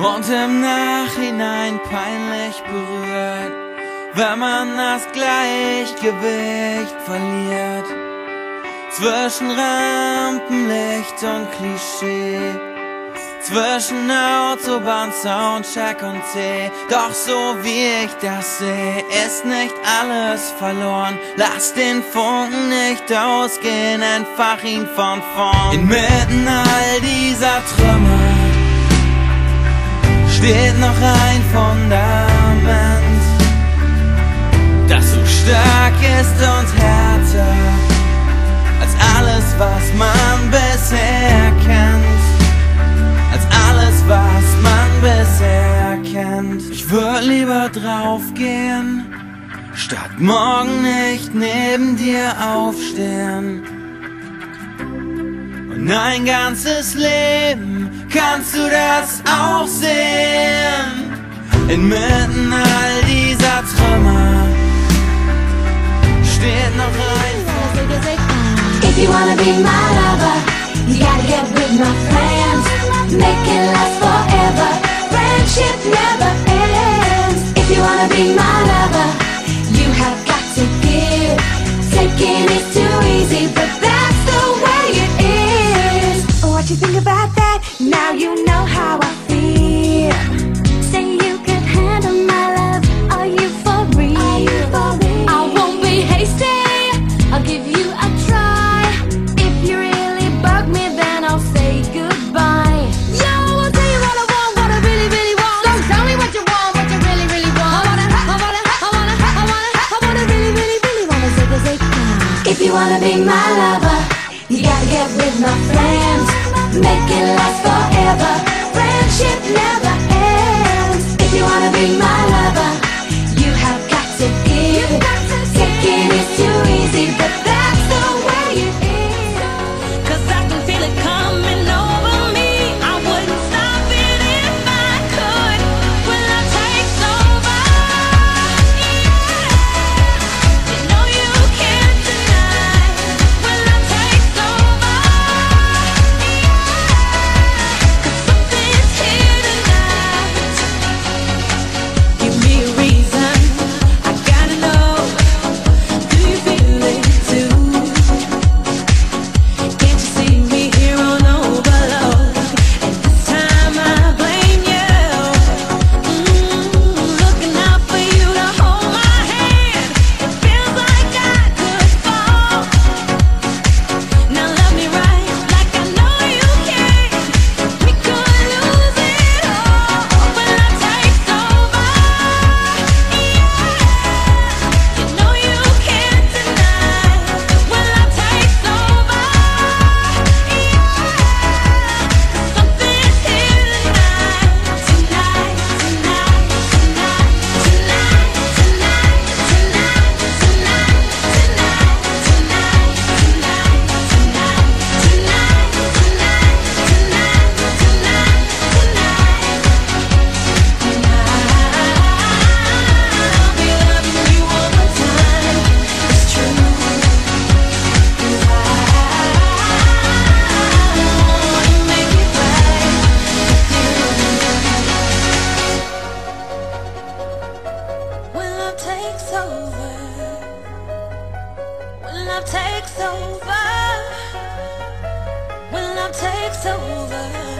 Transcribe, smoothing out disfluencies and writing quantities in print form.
und im Nachhinein peinlich berührt, wenn man das Gleichgewicht verliert zwischen Rampenlicht und Klischee, zwischen Autobahn, Soundcheck und Tee. Doch so wie ich das sehe, ist nicht alles verloren. Lass den Funken nicht ausgehen, entfach ihn von vorn. Inmitten all dieser Trümmer steht noch ein Fundament, das so stark ist und härter als alles, was man bisher kennt, als alles, was man bisher kennt. Ich würde lieber draufgehen, statt morgen nicht neben dir aufstehen. Und ein ganzes Leben kannst du das auch sehen. Inmitten all dieser Trümmer steht noch ein. If you wanna be my lover, you gotta get with my friends. Make it last forever. Friendship never ends. If you wanna be my lover, you have got to give. Taking is too easy, but that's the way it is. What you think about that? Now you know how I feel. Say you can handle my love. Are you for real? I won't be hasty. I'll give you a try. If you really bug me, then I'll say goodbye. Yo, I'll tell you what I want, what I really, really want. So tell me what you want, what you really, really want. I wanna really, really, really wanna say If you wanna be my lover, you gotta get with my friends. Make it last forever. Friendship never ends. If you wanna be my lover, you have got to give. Taking is too easy, but that's the way it is. 'Cause I can feel it coming over me. I wouldn't stop it if I could. When love takes over, you know you can't deny. When love takes over, 'cause something's here tonight. Give me a reason, I gotta know. Do you feel it too? Can't you see me here on overload? And this time I blame you. Looking out for you to hold my hand. It feels like I could fall. Now love me right, like I know you can. We could lose it all when love takes over. You know you can't deny when love takes over. Something's here tonight, tonight, tonight, tonight, tonight, tonight, tonight, when love takes over, when love takes over, when love takes over.